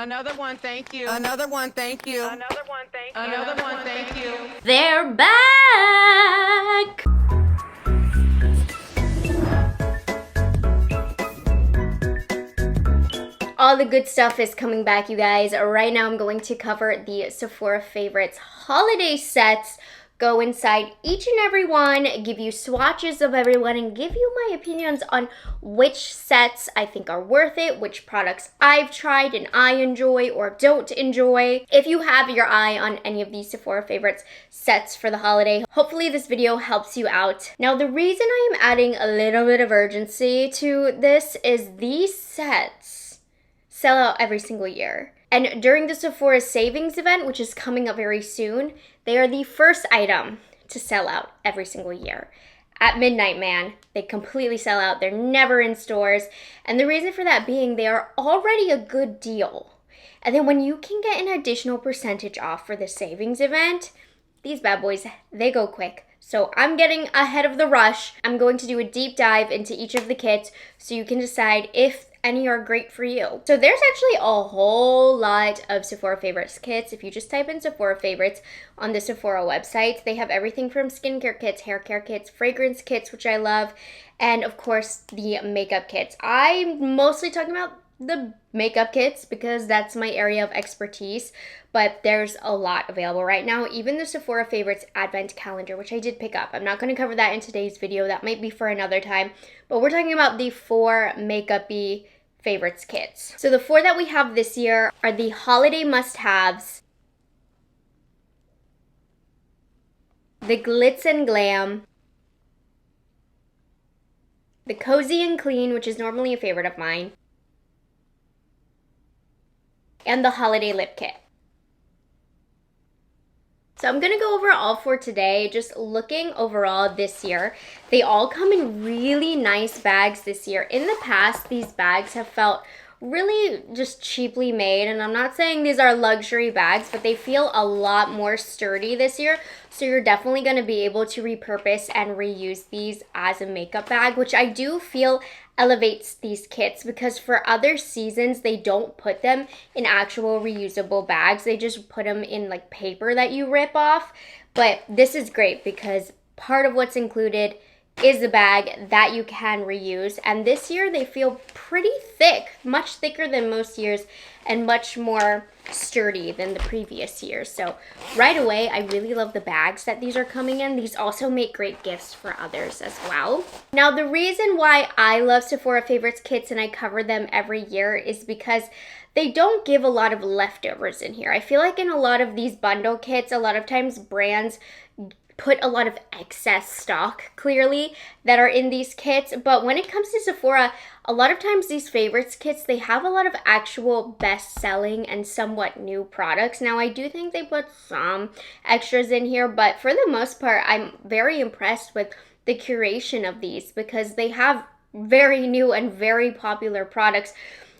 Another one, thank you. Another one, thank you. Another one, thank you. Another one, thank you. They're back! All the good stuff is coming back, you guys. Right now I'm going to cover the Sephora Favorites holiday sets, go inside each and every one, give you swatches of everyone, and give you my opinions on which sets I think are worth it, which products I've tried and I enjoy or don't enjoy. If you have your eye on any of these Sephora Favorites sets for the holiday, hopefully this video helps you out. Now, the reason I am adding a little bit of urgency to this is these sets sell out every single year. And during the Sephora savings event, which is coming up very soon, they are the first item to sell out every single year. At midnight, man, they completely sell out. They're never in stores. And the reason for that being they are already a good deal. And then when you can get an additional percentage off for the savings event, these bad boys, they go quick. So I'm getting ahead of the rush. I'm going to do a deep dive into each of the kits so you can decide if any are great for you. So there's actually a whole lot of Sephora Favorites kits. If you just type in Sephora Favorites on the Sephora website, they have everything from skincare kits, hair care kits, fragrance kits, which I love, and of course the makeup kits. I'm mostly talking about the makeup kits because that's my area of expertise, but there's a lot available right now. Even the Sephora Favorites Advent Calendar, which I did pick up. I'm not going to cover that in today's video. That might be for another time, but we're talking about the 4 makeup-y favorites kits. So the 4 that we have this year are the holiday must-haves, the Glitz and Glam, the Cozy and Clean, which is normally a favorite of mine, and the holiday lip kit. So I'm gonna go over all 4 today, just looking overall this year. They all come in really nice bags this year. In the past, these bags have felt really just cheaply made, and I'm not saying these are luxury bags, but they feel a lot more sturdy this year. So you're definitely gonna be able to repurpose and reuse these as a makeup bag, which I do feel elevates these kits because for other seasons they don't put them in actual reusable bags. They just put them in like paper that you rip off. But this is great because part of what's included is a bag that you can reuse, and this year they feel pretty thick, much thicker than most years and much more sturdy than the previous years. So right away, I really love the bags that these are coming in. These also make great gifts for others as well. Now, the reason why I love Sephora Favorites kits and I cover them every year is because they don't give a lot of leftovers in here. I feel like in a lot of these bundle kits, a lot of times brands put a lot of excess stock clearly that are in these kits, but when it comes to Sephora, a lot of times these favorites kits, they have a lot of actual best-selling and somewhat new products. Now, I do think they put some extras in here, but for the most part, I'm very impressed with the curation of these because they have very new and very popular products.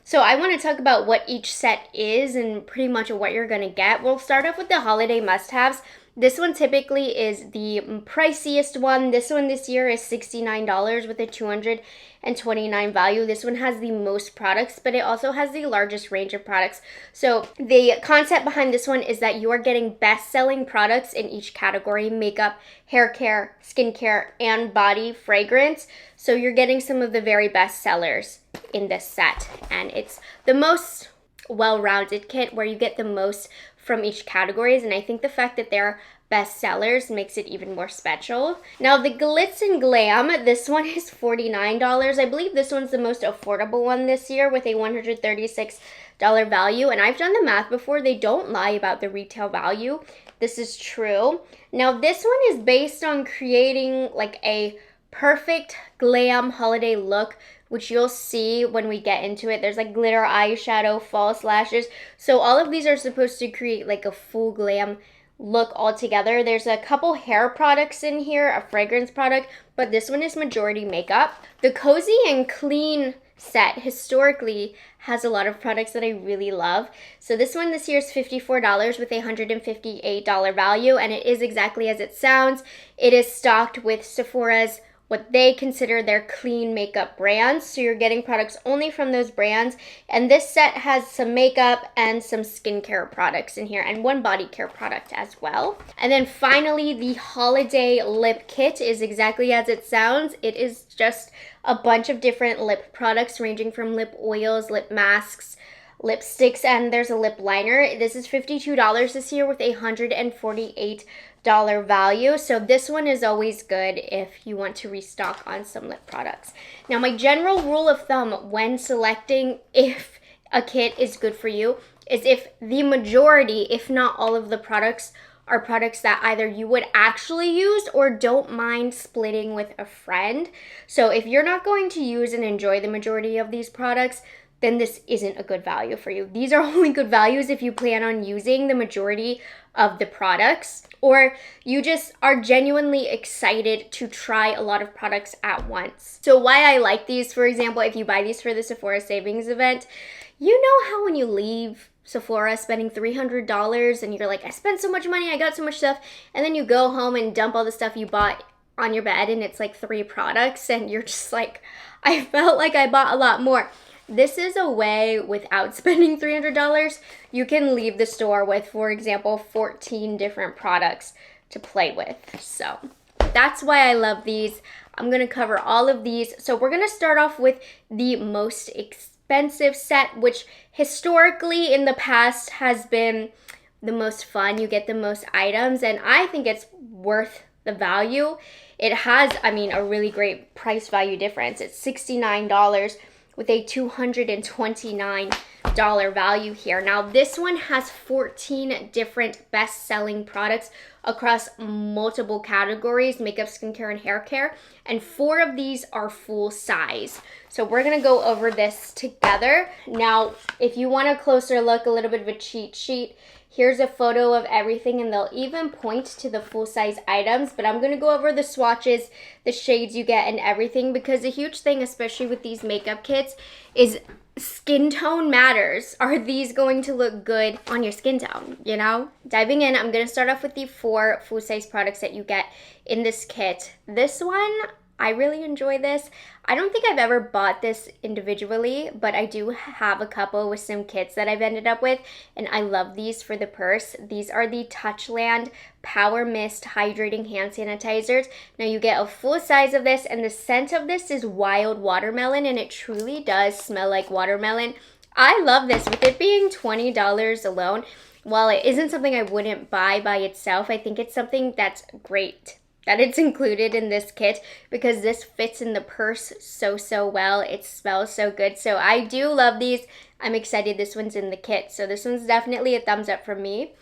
So I want to talk about what each set is and pretty much what you're going to get. We'll start off with the holiday must-haves. This one typically is the priciest one. This one this year is $69 with a $229 value. This one has the most products, but it also has the largest range of products. So the concept behind this one is that you are getting best-selling products in each category: makeup, hair care, skincare, and body fragrance. So you're getting some of the very best sellers in this set, and it's the most well-rounded kit where you get the most from each categories, and I think the fact that they're best sellers makes it even more special. Now, the Glitz and Glam, this one is $49. I believe this one's the most affordable one this year with a $136 value, and I've done the math before. They don't lie about the retail value. This is true. Now, this one is based on creating like a perfect glam holiday look, which you'll see when we get into it. There's like glitter eyeshadow, false lashes. So all of these are supposed to create like a full glam look all together. There's a couple hair products in here, a fragrance product, but this one is majority makeup. The Cozy and Clean set historically has a lot of products that I really love. So this one this year is $54 with a $158 value, and it is exactly as it sounds. It is stocked with Sephora's what they consider their clean makeup brands. So you're getting products only from those brands. And this set has some makeup and some skincare products in here and one body care product as well. And then finally, the holiday lip kit is exactly as it sounds. It is just a bunch of different lip products ranging from lip oils, lip masks, lipsticks, and there's a lip liner. This is $52 this year with a $148 value. So this one is always good if you want to restock on some lip products. Now, my general rule of thumb when selecting if a kit is good for you is if the majority, if not all of the products, are products that either you would actually use or don't mind splitting with a friend. So if you're not going to use and enjoy the majority of these products, then this isn't a good value for you. These are only good values if you plan on using the majority of the products, or you just are genuinely excited to try a lot of products at once. So why I like these, for example, if you buy these for the Sephora savings event, you know how when you leave Sephora spending $300 and you're like, I spent so much money, I got so much stuff, and then you go home and dump all the stuff you bought on your bed and it's like 3 products and you're just like, I felt like I bought a lot more. This is a way, without spending $300, you can leave the store with, for example, 14 different products to play with. So that's why I love these. I'm going to cover all of these. So we're going to start off with the most expensive set, which historically in the past has been the most fun. You get the most items, and I think it's worth the value. It has, I mean, a really great price value difference. It's $69 with a $229 value here. Now, this one has 14 different best-selling products across multiple categories, makeup, skincare, and hair care, and 4 of these are full size. So we're gonna go over this together. Now, if you want a closer look, a little bit of a cheat sheet, here's a photo of everything, and they'll even point to the full-size items, but I'm going to go over the swatches, the shades you get, and everything, because a huge thing, especially with these makeup kits, is skin tone matters. Are these going to look good on your skin tone, you know? Diving in, I'm going to start off with the 4 full-size products that you get in this kit. This one, I really enjoy this. I don't think I've ever bought this individually, but I do have a couple with some kits that I've ended up with, and I love these for the purse. These are the Touchland Power Mist Hydrating Hand Sanitizers. Now you get a full size of this, and the scent of this is wild watermelon, and it truly does smell like watermelon. I love this. With it being $20 alone, while it isn't something I wouldn't buy by itself, I think it's something that's great that it's included in this kit, because this fits in the purse so well. It smells so good. So I do love these. I'm excited this one's in the kit. So this one's definitely a thumbs up from me.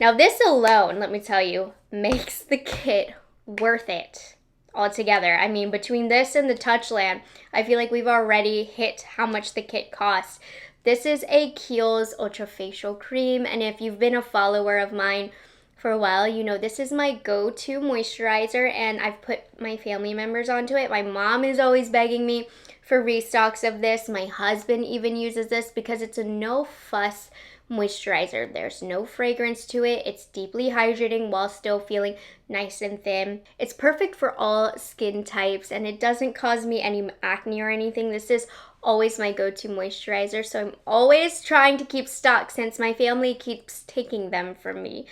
Now this alone, let me tell you, makes the kit worth it altogether. I mean, between this and the Touchland, I feel like we've already hit how much the kit costs. This is a Kiehl's Ultra Facial Cream, and if you've been a follower of mine for a while, you know this is my go-to moisturizer, and I've put my family members onto it. My mom is always begging me for restocks of this. My husband even uses this because it's a no-fuss moisturizer. There's no fragrance to it. It's deeply hydrating while still feeling nice and thin. It's perfect for all skin types, and it doesn't cause me any acne or anything. This is always my go-to moisturizer, so I'm always trying to keep stock since my family keeps taking them from me.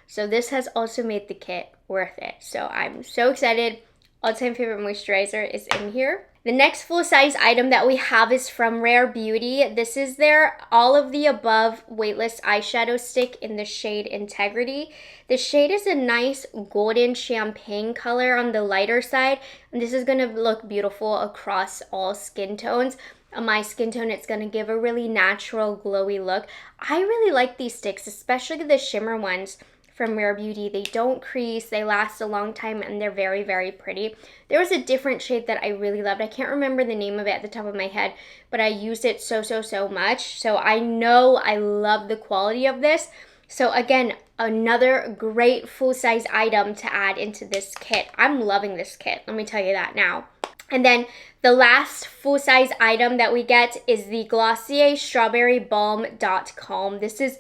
So this has also made the kit worth it. So I'm so excited. All-time favorite moisturizer is in here. The next full-size item that we have is from Rare Beauty. This is their All of the Above Weightless Eyeshadow Stick in the shade Integrity. The shade is a nice golden champagne color on the lighter side, and this is going to look beautiful across all skin tones. On my skin tone, it's going to give a really natural, glowy look. I really like these sticks, especially the shimmer ones from Rare Beauty. They don't crease, they last a long time, and they're very pretty. There was a different shade that I really loved. I can't remember the name of it at the top of my head, but I used it so much. So I know I love the quality of this. So again, another great full-size item to add into this kit. I'm loving this kit, let me tell you that now. And then the last full-size item that we get is the Glossier Strawberry Balm Dot Calm. This is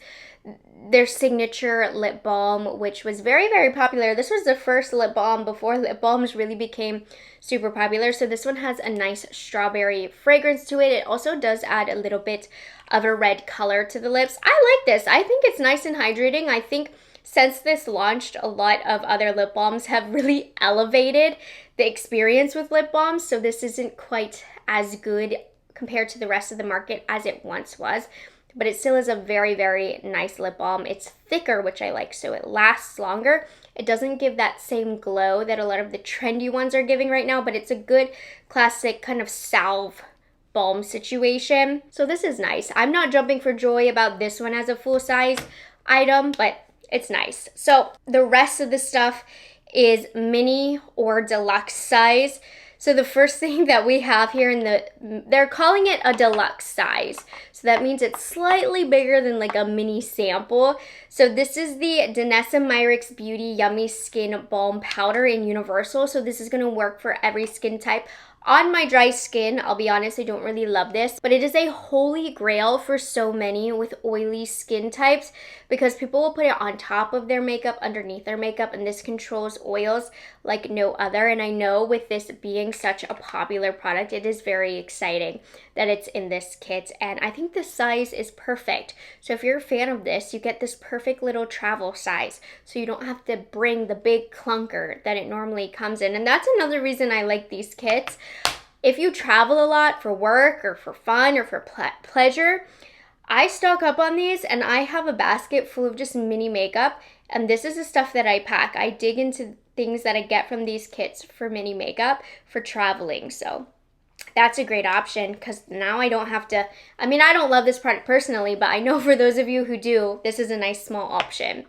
their signature lip balm, which was very, very popular. This was the first lip balm before lip balms really became super popular. So this one has a nice strawberry fragrance to it. It also does add a little bit of a red color to the lips. I like this. I think it's nice and hydrating. I think since this launched, a lot of other lip balms have really elevated the experience with lip balms. So this isn't quite as good compared to the rest of the market as it once was. But it still is a very, very nice lip balm. It's thicker, which I like, so it lasts longer. It doesn't give that same glow that a lot of the trendy ones are giving right now, but it's a good classic kind of salve balm situation. So this is nice. I'm not jumping for joy about this one as a full-size item, but it's nice. So the rest of the stuff is mini or deluxe size. So the first thing that we have here they're calling it a deluxe size. So that means it's slightly bigger than like a mini sample. So this is the Danessa Myricks Beauty Yummy Skin Balm Powder in Universal. So this is gonna work for every skin type. On my dry skin, I'll be honest, I don't really love this, but it is a holy grail for so many with oily skin types because people will put it on top of their makeup, underneath their makeup, and this controls oils like no other. And I know with this being such a popular product, it is very exciting that it's in this kit. And I think the size is perfect. So if you're a fan of this, you get this perfect little travel size. So you don't have to bring the big clunker that it normally comes in. And that's another reason I like these kits. If you travel a lot for work or for fun or for pleasure, I stock up on these and I have a basket full of just mini makeup, and this is the stuff that I pack. I dig into things that I get from these kits for mini makeup for traveling. So that's a great option because now I don't have to, I mean, I don't love this product personally, but I know for those of you who do, this is a nice small option.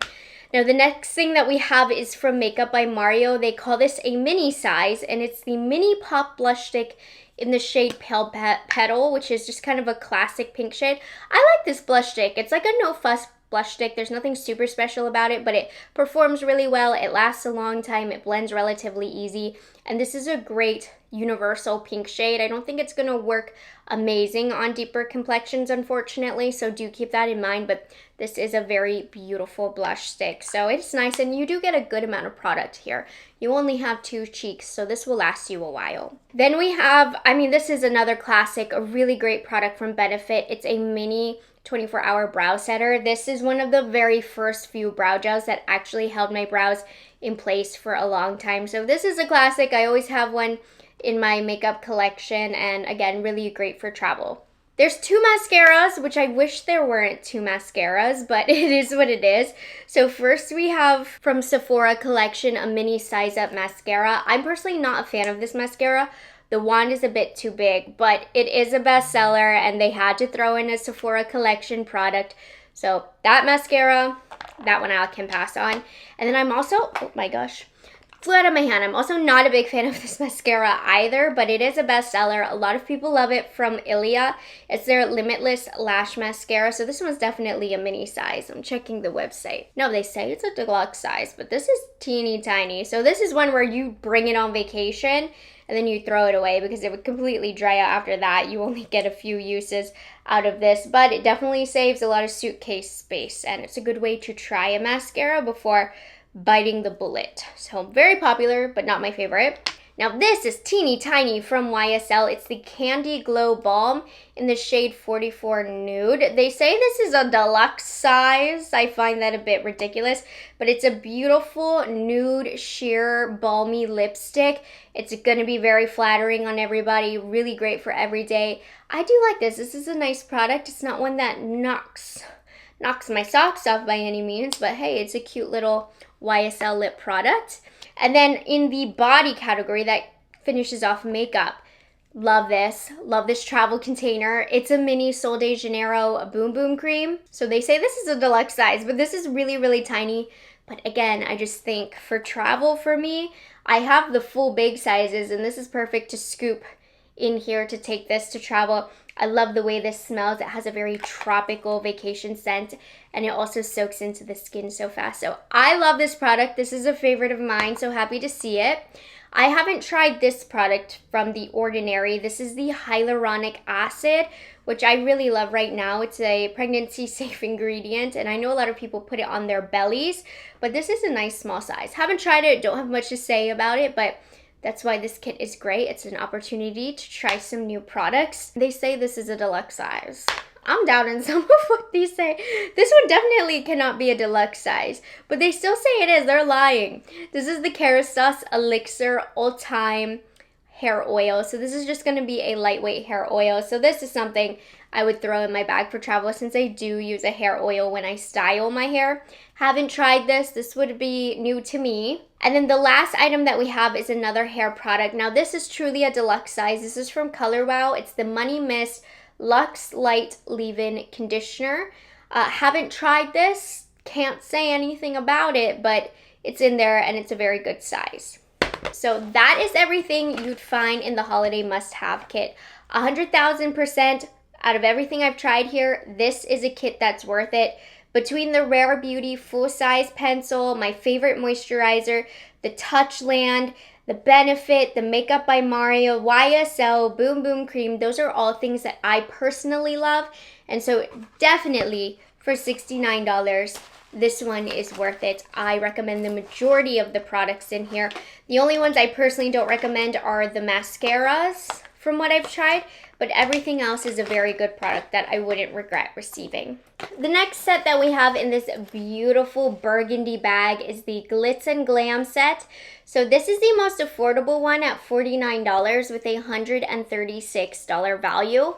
Now, the next thing that we have is from Makeup by Mario. They call this a mini size, and it's the Mini Pop Blush Stick in the shade Pale Petal, which is just kind of a classic pink shade. I like this blush stick. It's like a no-fuss blush stick. There's nothing super special about it, but it performs really well. It lasts a long time. It blends relatively easy, and this is a great universal pink shade. I don't think it's going to work amazing on deeper complexions, unfortunately, so do keep that in mind, but this is a very beautiful blush stick. So it's nice, and you do get a good amount of product here. You only have 2 cheeks, so this will last you a while. Then we have, I mean, this is another classic, a really great product from Benefit. It's a mini 24-hour brow setter. This is one of the very first few brow gels that actually held my brows in place for a long time. So this is a classic. I always have one in my makeup collection, and again, really great for travel. There's 2 mascaras, which I wish there weren't 2 mascaras, but it is what it is. So first we have from Sephora collection a mini size up mascara. I'm personally not a fan of this mascara. The wand is a bit too big, but it is a bestseller and they had to throw in a Sephora collection product. So that mascara, that one I can pass on. And then I'm also, oh my gosh, flew out of my hand. I'm also not a big fan of this mascara either, but it is a bestseller. A lot of people love it from Ilia. It's their Limitless Lash Mascara. So this one's definitely a mini size. I'm checking the website. No, they say it's a deluxe size, but this is teeny tiny. So this is one where you bring it on vacation and then you throw it away because it would completely dry out after that. You only get a few uses out of this, but it definitely saves a lot of suitcase space, and it's a good way to try a mascara before biting the bullet. So very popular, but not my favorite. Now this is teeny tiny from YSL. It's the Candy Glow Balm in the shade 44 Nude. They say this is a deluxe size. I find that a bit ridiculous, but it's a beautiful nude sheer balmy lipstick. It's going to be very flattering on everybody, really great for every day. I do like this. This is a nice product. It's not one that knocks my socks off by any means, but hey, it's a cute little YSL lip product. And then in the body category that finishes off makeup, love this travel container. It's a mini Sol de Janeiro Boom Boom Cream. So they say this is a deluxe size, but this is really, really tiny. But again, I just think for travel for me, I have the full big sizes, and this is perfect to scoop in here to take this to travel. I love the way this smells. It has a very tropical vacation scent, and it also soaks into the skin so fast. So I love this product. This is a favorite of mine, so happy to see it. I haven't tried this product from The Ordinary. This is the hyaluronic acid, which I really love right now. It's a pregnancy safe ingredient, and I know a lot of people put it on their bellies, but this is a nice small size. Haven't tried it, don't have much to say about it, but that's why this kit is great. It's an opportunity to try some new products. They say this is a deluxe size. I'm doubting some of what these say. This one definitely cannot be a deluxe size, but they still say it is. They're lying. This is the Kerastase Elixir All-Time Hair Oil. So this is just going to be a lightweight hair oil. So this is something I would throw in my bag for travel since I do use a hair oil when I style my hair. Haven't tried this. This would be new to me. And then the last item that we have is another hair product. Now this is truly a deluxe size. This is from Color Wow. It's the Money Mist Luxe Light Leave-In Conditioner. Haven't tried this, can't say anything about it, but it's in there and it's a very good size. So that is everything you'd find in the holiday must-have kit. 100,000% out of everything I've tried here, this is a kit that's worth it. Between the Rare Beauty full-size pencil, my favorite moisturizer, the Touchland, the Benefit, the Makeup by Mario, YSL, Boom Boom Cream, those are all things that I personally love. And so definitely for $69, this one is worth it. I recommend the majority of the products in here. The only ones I personally don't recommend are the mascaras from what I've tried, but everything else is a very good product that I wouldn't regret receiving. The next set that we have in this beautiful burgundy bag is the Glitz and Glam set. So this is the most affordable one at $49 with a $136 value. I'm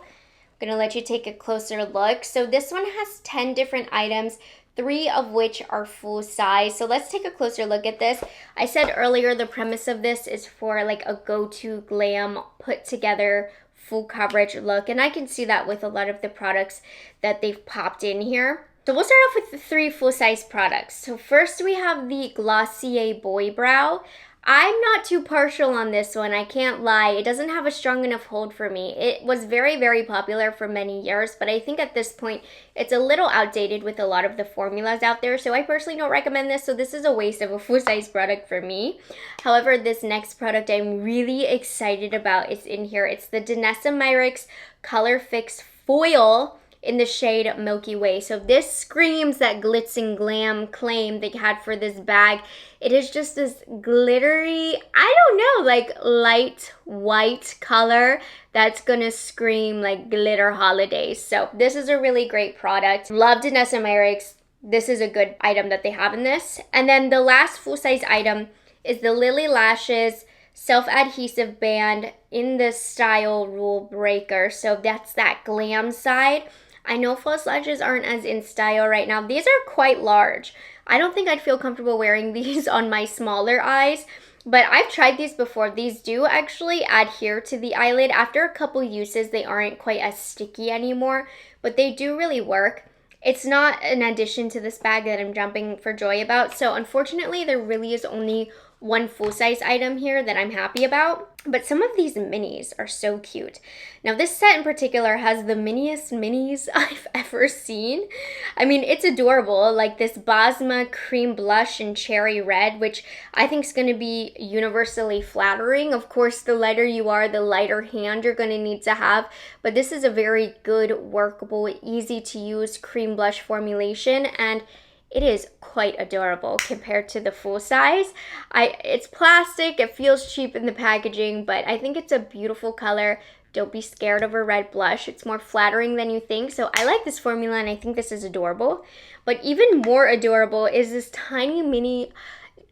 gonna let you take a closer look. So this one has 10 different items, 3 of which are full size. So let's take a closer look at this. I said earlier the premise of this is for like a go-to glam put together full coverage look, and I can see that with a lot of the products that they've popped in here. So we'll start off with the 3 full-size products. So first we have the Glossier Boy Brow. I'm not too partial on this one, I can't lie. It doesn't have a strong enough hold for me. It was very, very popular for many years, but I think at this point it's a little outdated with a lot of the formulas out there, so I personally don't recommend this, so this is a waste of a full-size product for me. However, this next product I'm really excited about is in here. It's the Danessa Myricks Color Fix Foil in the shade Milky Way. So this screams that glitz and glam claim they had for this bag. It is just this glittery, I don't know, like light white color that's gonna scream like glitter holidays. So this is a really great product. Love Danessa Myricks. This is a good item that they have in this. And then the last full-size item is the Lily Lashes self-adhesive band in the style Rule Breaker. So that's that glam side. I know false lashes aren't as in style right now. These are quite large. I don't think I'd feel comfortable wearing these on my smaller eyes, but I've tried these before. These do actually adhere to the eyelid. After a couple uses, they aren't quite as sticky anymore, but they do really work. It's not an addition to this bag that I'm jumping for joy about, so unfortunately there really is only one full-size item here that I'm happy about. But some of these minis are so cute. Now this set in particular has the miniest minis I've ever seen. I mean, it's adorable, like this Basma cream blush in cherry red, which I think is going to be universally flattering. Of course, the lighter you are, the lighter hand you're going to need to have. But this is a very good, workable, easy to use cream blush formulation, and it is quite adorable compared to the full size. It's plastic, it feels cheap in the packaging, but I think it's a beautiful color. Don't be scared of a red blush. It's more flattering than you think. So I like this formula and I think this is adorable. But even more adorable is this tiny mini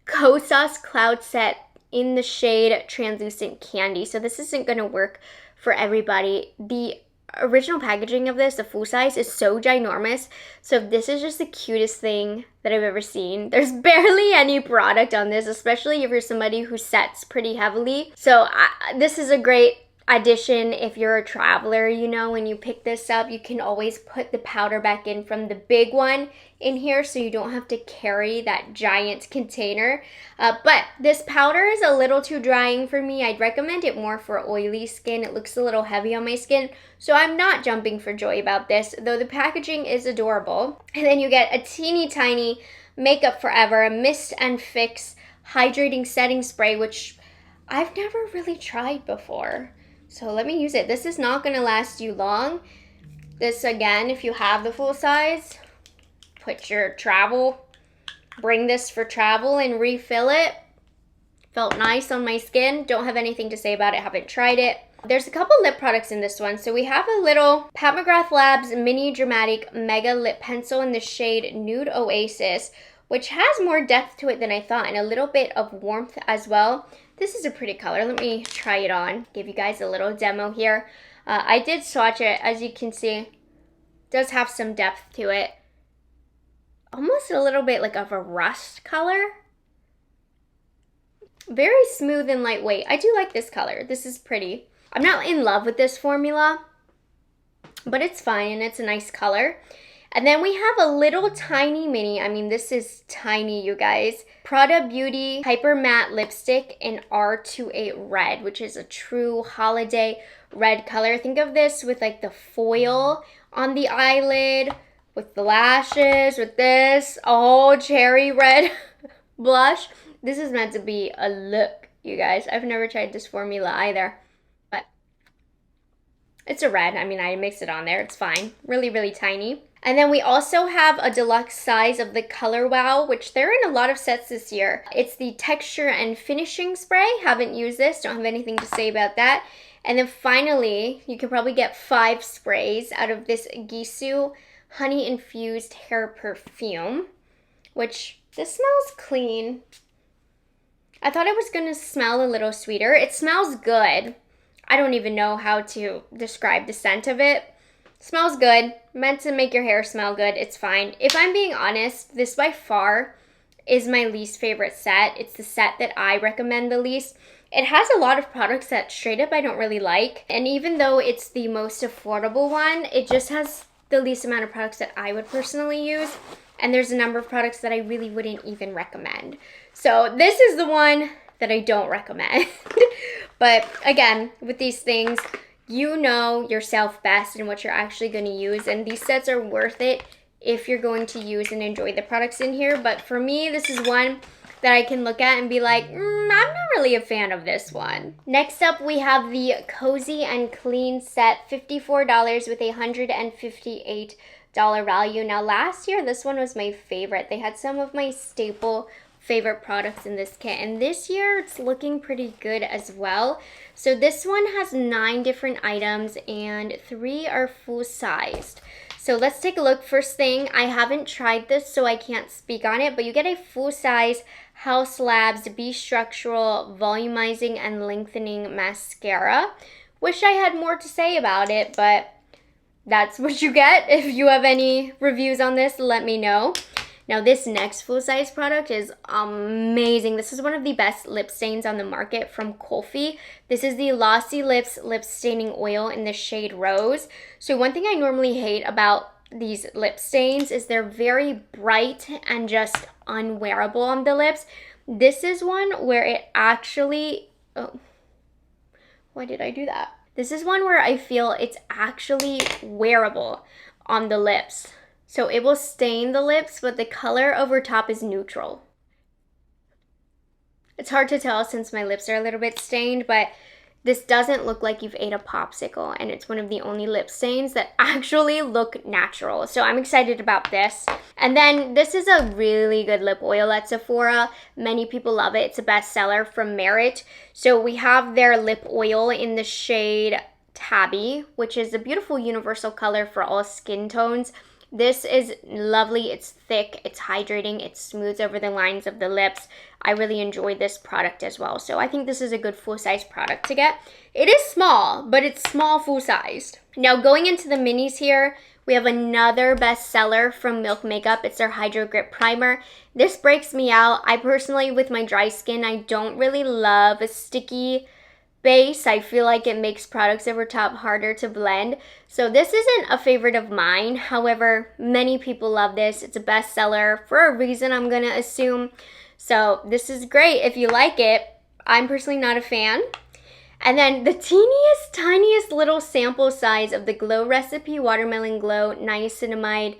Kosas Cloud Set in the shade Translucent Candy. So this isn't going to work for everybody. The original packaging of this, the full size, is so ginormous. So this is just the cutest thing that I've ever seen. There's barely any product on this, especially if you're somebody who sets pretty heavily. So this is a great addition if you're a traveler. You know, when you pick this up, you can always put the powder back in from the big one in here, so you don't have to carry that giant container. But this powder is a little too drying for me. I'd recommend it more for oily skin. It looks a little heavy on my skin, so I'm not jumping for joy about this, though the packaging is adorable. And then you get a teeny tiny Makeup Forever Mist and Fix Hydrating Setting Spray, which I've never really tried before. So let me use it. This is not gonna last you long. This, again, if you have the full size, put your travel, bring this for travel and refill it. Felt nice on my skin. Don't have anything to say about it, haven't tried it. There's a couple lip products in this one. So we have a little Pat McGrath Labs Mini Dramatic Mega Lip Pencil in the shade Nude Oasis, which has more depth to it than I thought and a little bit of warmth as well. This is a pretty color. Let me try it on. Give you guys a little demo here. I did swatch it. As you can see, it does have some depth to it. Almost a little bit like of a rust color. Very smooth and lightweight. I do like this color. This is pretty. I'm not in love with this formula, but it's fine and it's a nice color. And then we have a little tiny mini, I mean this is tiny you guys, Prada Beauty Hyper Matte Lipstick in R28 Red, which is a true holiday red color. Think of this with like the foil on the eyelid, with the lashes, with this, all cherry red blush. This is meant to be a look, you guys. I've never tried this formula either. It's a red. I mean, I mix it on there. It's fine. Really, really tiny. And then we also have a deluxe size of the Color Wow, which they're in a lot of sets this year. It's the Texture and Finishing Spray. Haven't used this. Don't have anything to say about that. And then finally, you can probably get 5 sprays out of this Gisou Honey Infused Hair Perfume, which this smells clean. I thought it was going to smell a little sweeter. It smells good. I don't even know how to describe the scent of it. Smells good. Meant to make your hair smell good. It's fine. If I'm being honest, this by far is my least favorite set. It's the set that I recommend the least. It has a lot of products that straight up I don't really like. And even though it's the most affordable one, it just has the least amount of products that I would personally use. And there's a number of products that I really wouldn't even recommend. So this is the one that I don't recommend. But again, with these things, you know yourself best and what you're actually going to use. And these sets are worth it if you're going to use and enjoy the products in here. But for me, this is one that I can look at and be like, I'm not really a fan of this one. Next up, we have the Cozy and Clean set, $54 with a $158 value. Now last year, this one was my favorite. They had some of my staple favorite products in this kit, and this year it's looking pretty good as well. So this one has 9 different items and 3 are full sized. So let's take a look. First thing, I haven't tried this so I can't speak on it, but you get a full size Haus Labs Be Structural Volumizing and Lengthening Mascara. Wish I had more to say about it, but that's what you get. If you have any reviews on this, let me know. Now this next full-size product is amazing. This is one of the best lip stains on the market from Kulfi. This is the Lossy Lips Lip Staining Oil in the shade Rose. So one thing I normally hate about these lip stains is they're very bright and just unwearable on the lips. This is one where it actually... Oh, why did I do that? This is one where I feel it's actually wearable on the lips. So it will stain the lips, but the color over top is neutral. It's hard to tell since my lips are a little bit stained, but this doesn't look like you've ate a popsicle, and it's one of the only lip stains that actually look natural. So I'm excited about this. And then this is a really good lip oil at Sephora. Many people love it. It's a bestseller from Merit. So we have their lip oil in the shade Tabby, which is a beautiful universal color for all skin tones. This is lovely. It's thick, it's hydrating, it smooths over the lines of the lips. I really enjoy this product as well. So I think this is a good full-size product to get. It is small, but it's small full-sized. Now going into the minis here, we have another bestseller from Milk Makeup. It's their Hydro Grip Primer. This breaks me out. I personally, with my dry skin, I don't really love a sticky base. I feel like it makes products over top harder to blend. So this isn't a favorite of mine. However, many people love this. It's a bestseller for a reason, I'm gonna assume. So this is great if you like it. I'm personally not a fan. And then the teeniest, tiniest little sample size of the Glow Recipe Watermelon Glow Niacinamide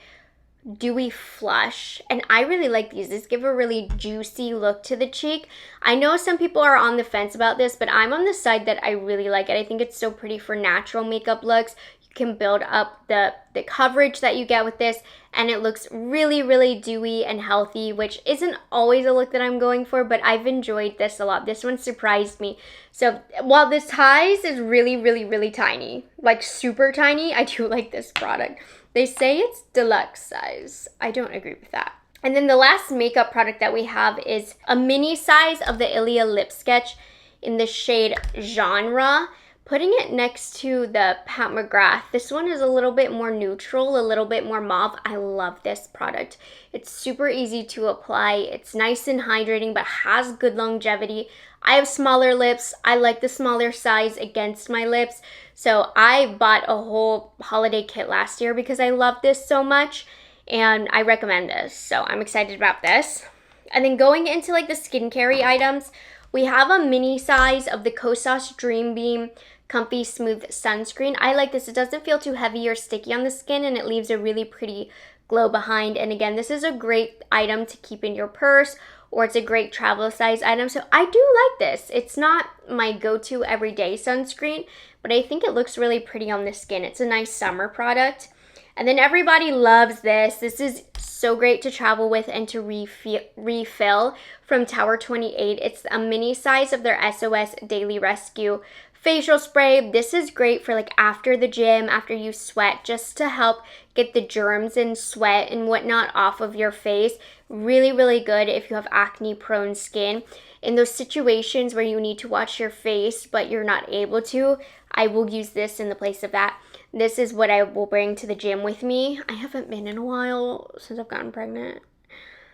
dewy flush, and I really like these. These give a really juicy look to the cheek. I know some people are on the fence about this, but I'm on the side that I really like it. I think it's so pretty for natural makeup looks. You can build up the coverage that you get with this, and it looks really, really dewy and healthy, which isn't always a look that I'm going for, but I've enjoyed this a lot. This one surprised me. So while this size is really, really, really tiny, like super tiny, I do like this product. They say it's deluxe size. I don't agree with that. And then the last makeup product that we have is a mini size of the Ilia Lip Sketch in the shade Genre. Putting it next to the Pat McGrath. This one is a little bit more neutral, a little bit more mauve. I love this product. It's super easy to apply. It's nice and hydrating, but has good longevity. I have smaller lips. I like the smaller size against my lips. So I bought a whole holiday kit last year because I love this so much, and I recommend this. So I'm excited about this. And then going into like the skincare items, we have a mini size of the Kosas Dream Beam Comfy Smooth Sunscreen. I like this. It doesn't feel too heavy or sticky on the skin, and it leaves a really pretty glow behind. And again, this is a great item to keep in your purse, or it's a great travel size item. So I do like this. It's not my go-to everyday sunscreen, but I think it looks really pretty on the skin. It's a nice summer product. And then everybody loves this. This is so great to travel with and to refill from Tower 28. It's a mini size of their SOS Daily Rescue facial spray. This is great for like after the gym, after you sweat, just to help get the germs and sweat and whatnot off of your face. Really, really good if you have acne prone skin. In those situations where you need to wash your face but you're not able to, I will use this in the place of that. This is what I will bring to the gym with me. I haven't been in a while since I've gotten pregnant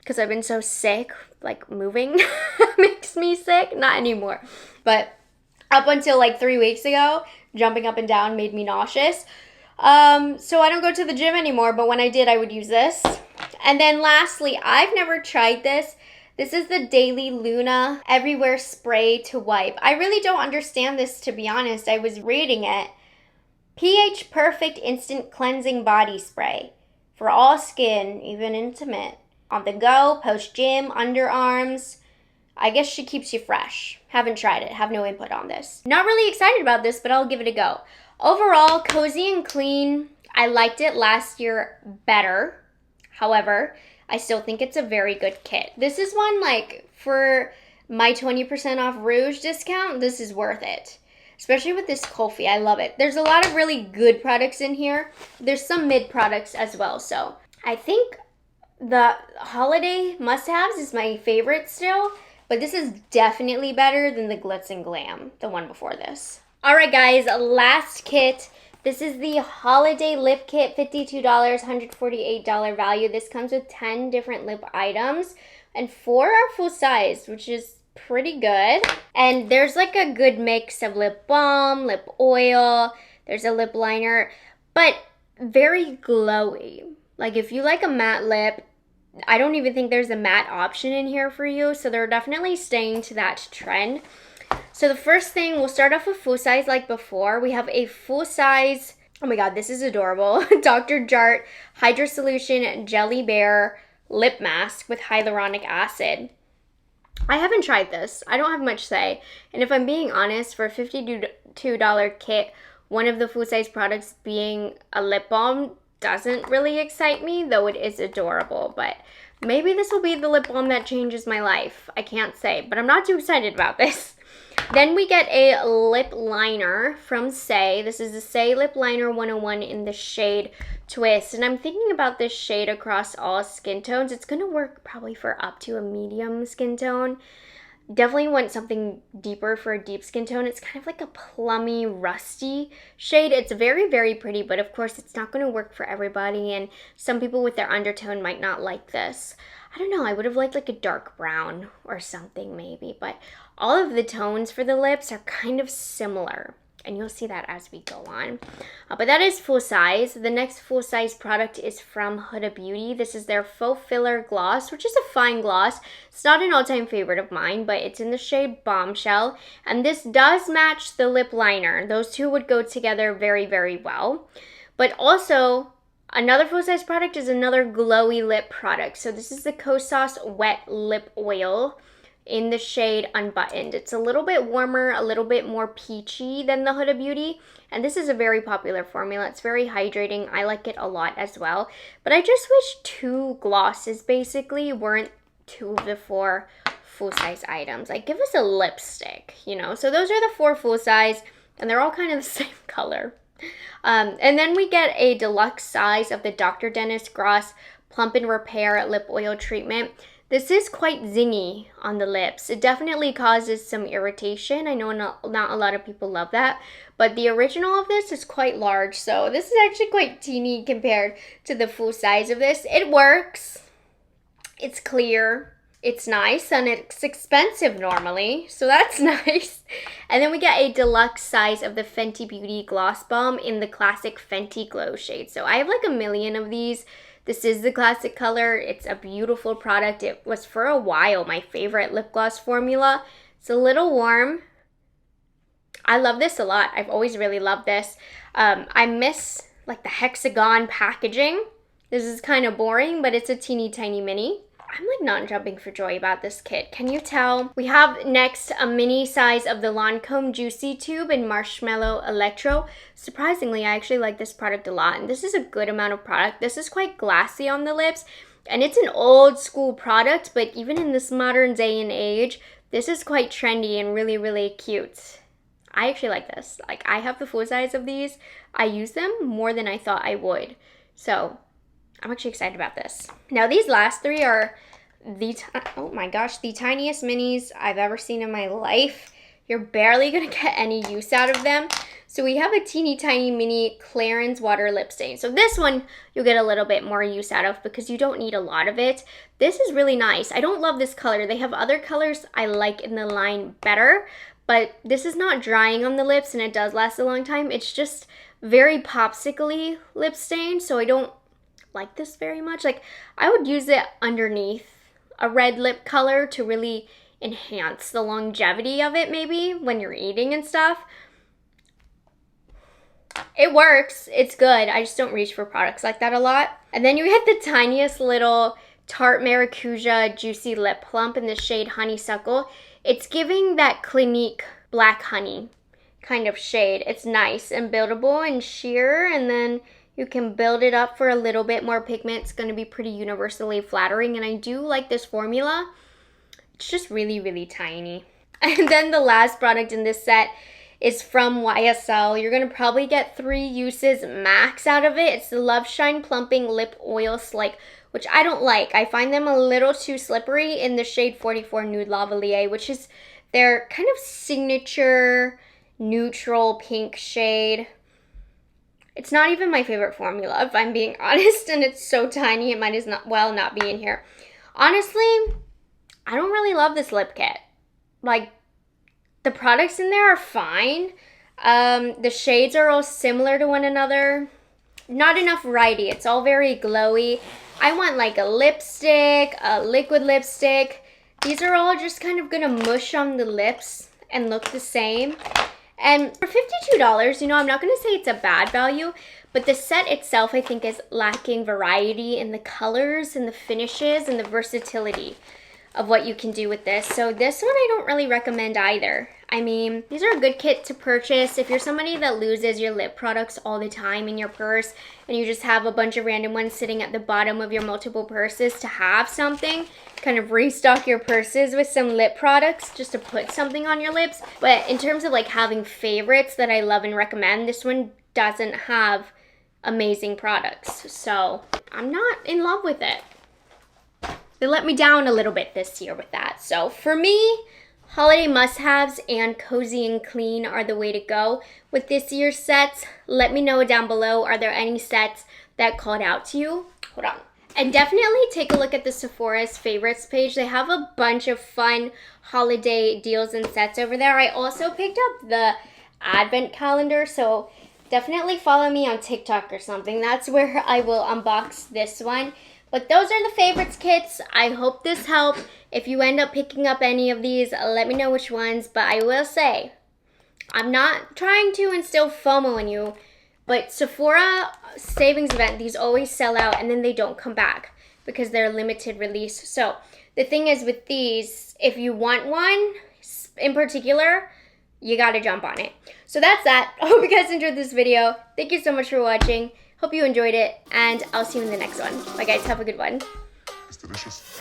because I've been so sick. Like moving makes me sick. Not anymore. But up until like 3 weeks ago, jumping up and down made me nauseous. So I don't go to the gym anymore, but when I did, I would use this. And then lastly, I've never tried this. This is the Daily Luna Everywhere Spray to Wipe. I really don't understand this, to be honest. I was reading it. pH Perfect Instant Cleansing Body Spray for all skin, even intimate. On the go, post-gym, underarms. I guess she keeps you fresh. Haven't tried it. Have no input on this. Not really excited about this, but I'll give it a go. Overall, cozy and clean. I liked it last year better. However, I still think it's a very good kit. This is one, like, for my 20% off Rouge discount, this is worth it. Especially with this Kofi. I love it. There's a lot of really good products in here. There's some mid products as well. So I think the holiday must-haves is my favorite still. But this is definitely better than the Glitz and Glam, the one before this. All right, guys, last kit. This is the Holiday Lip Kit, $52, $148 value. This comes with 10 different lip items, and 4 are full size, which is pretty good. And there's like a good mix of lip balm, lip oil, there's a lip liner, but very glowy. Like if you like a matte lip, I don't even think there's a matte option in here for you, so they're definitely staying to that trend. So the first thing, we'll start off with full size like before. We have a full size, oh my god, this is adorable, Dr. Jart Hydra Solution Jelly Bear Lip Mask with hyaluronic acid. I haven't tried this. I don't have much say. And if I'm being honest, for a $52 kit, one of the full size products being a lip balm doesn't really excite me, though it is adorable. But maybe this will be the lip balm that changes my life. I can't say, but I'm not too excited about this. Then we get a lip liner from Say. This is the Say Lip Liner 101 in the shade Twist. And I'm thinking about this shade across all skin tones. It's going to work probably for up to a medium skin tone. Definitely want something deeper for a deep skin tone. It's kind of like a plummy, rusty shade. It's very, very pretty, but of course it's not going to work for everybody, and some people with their undertone might not like this. I don't know, I would have liked like a dark brown or something maybe, but all of the tones for the lips are kind of similar. And you'll see that as we go on. But that is full size. The next full size product is from Huda Beauty. This is their Faux Filler Gloss, which is a fine gloss. It's not an all-time favorite of mine, but it's in the shade Bombshell. And this does match the lip liner. Those two would go together very, very well. But also, Another full-size product is another glowy lip product. So this is the Kosas Wet Lip Oil in the shade Unbuttoned. It's a little bit warmer, a little bit more peachy than the Huda Beauty. And this is a very popular formula. It's very hydrating. I like it a lot as well. But I just wish 2 glosses basically weren't 2 of the 4 full-size items. Like, give us a lipstick, you know? So those are the 4 full-size, and they're all kind of the same color. And then we get a deluxe size of the Dr. Dennis Gross Plump and Repair Lip Oil Treatment. This is quite zingy on the lips. It definitely causes some irritation. I know not a lot of people love that, but the original of this is quite large, so this is actually quite teeny compared to the full size of this. It works. It's clear. It's nice, and it's expensive normally, so that's nice. And then we get a deluxe size of the Fenty Beauty Gloss Balm in the classic Fenty Glow shade. So I have like a million of these. This is the classic color. It's a beautiful product. It was for a while my favorite lip gloss formula. It's a little warm. I love this a lot. I've always really loved this. I miss like the hexagon packaging. This is kind of boring, but it's a teeny tiny mini. I'm like not jumping for joy about this kit. Can you tell? We have next a mini size of the Lancome Juicy Tube in Marshmallow Electro. Surprisingly, I actually like this product a lot, and this is a good amount of product. This is quite glassy on the lips, and it's an old school product, but even in this modern day and age, this is quite trendy and really, really cute. I actually like this. Like, I have the full size of these. I use them more than I thought I would. So I'm actually excited about this. Now these last 3 are oh my gosh, the tiniest minis I've ever seen in my life. You're barely gonna get any use out of them. So we have a teeny tiny mini Clarins water lip stain. So this one you'll get a little bit more use out of because you don't need a lot of it. This is really nice. I don't love this color. They have other colors I like in the line better, but this is not drying on the lips and it does last a long time. It's just very popsicle-y lip stain, so I don't like this very much. Like, I would use it underneath a red lip color to really enhance the longevity of it, maybe when you're eating and stuff. It works. It's good. I just don't reach for products like that a lot. And then you get the tiniest little Tarte Maracuja Juicy Lip Plump in the shade Honeysuckle. It's giving that Clinique Black Honey kind of shade. It's nice and buildable and sheer, and then you can build it up for a little bit more pigment. It's going to be pretty universally flattering, and I do like this formula. It's just really, really tiny. And then the last product in this set is from YSL. You're going to probably get 3 uses max out of it. It's the Love Shine Plumping Lip Oil Slick, which I don't like. I find them a little too slippery in the shade 44 Nude Lavalier, which is their kind of signature neutral pink shade. It's not even my favorite formula, if I'm being honest, and it's so tiny it might as well not be in here. Honestly, I don't really love this lip kit. Like, the products in there are fine. The shades are all similar to one another. Not enough variety. It's all very glowy. I want like a lipstick, a liquid lipstick. These are all just kind of gonna mush on the lips and look the same. And for $52, you know, I'm not going to say it's a bad value, but the set itself I think is lacking variety in the colors and the finishes and the versatility of what you can do with this. So this one I don't really recommend either. I mean, these are a good kit to purchase if you're somebody that loses your lip products all the time in your purse and you just have a bunch of random ones sitting at the bottom of your multiple purses to have something. Kind of restock your purses with some lip products just to put something on your lips. But in terms of like having favorites that I love and recommend, this one doesn't have amazing products. So I'm not in love with it. They let me down a little bit this year with that. So for me, holiday must-haves and cozy and clean are the way to go with this year's sets. Let me know down below, are there any sets that called out to you? Hold on. And definitely take a look at the Sephora's favorites page. They have a bunch of fun holiday deals and sets over there. I also picked up the advent calendar, so definitely follow me on TikTok or something. That's where I will unbox this one. But those are the favorites kits. I hope this helped. If you end up picking up any of these, let me know which ones. But I will say, I'm not trying to instill FOMO in you, But Sephora savings event, these always sell out and then they don't come back because they're limited release. So the thing is with these, if you want one in particular, you gotta jump on it. So that's that. I hope you guys enjoyed this video. Thank you so much for watching. Hope you enjoyed it, and I'll see you in the next one. Bye guys, have a good one. It's delicious.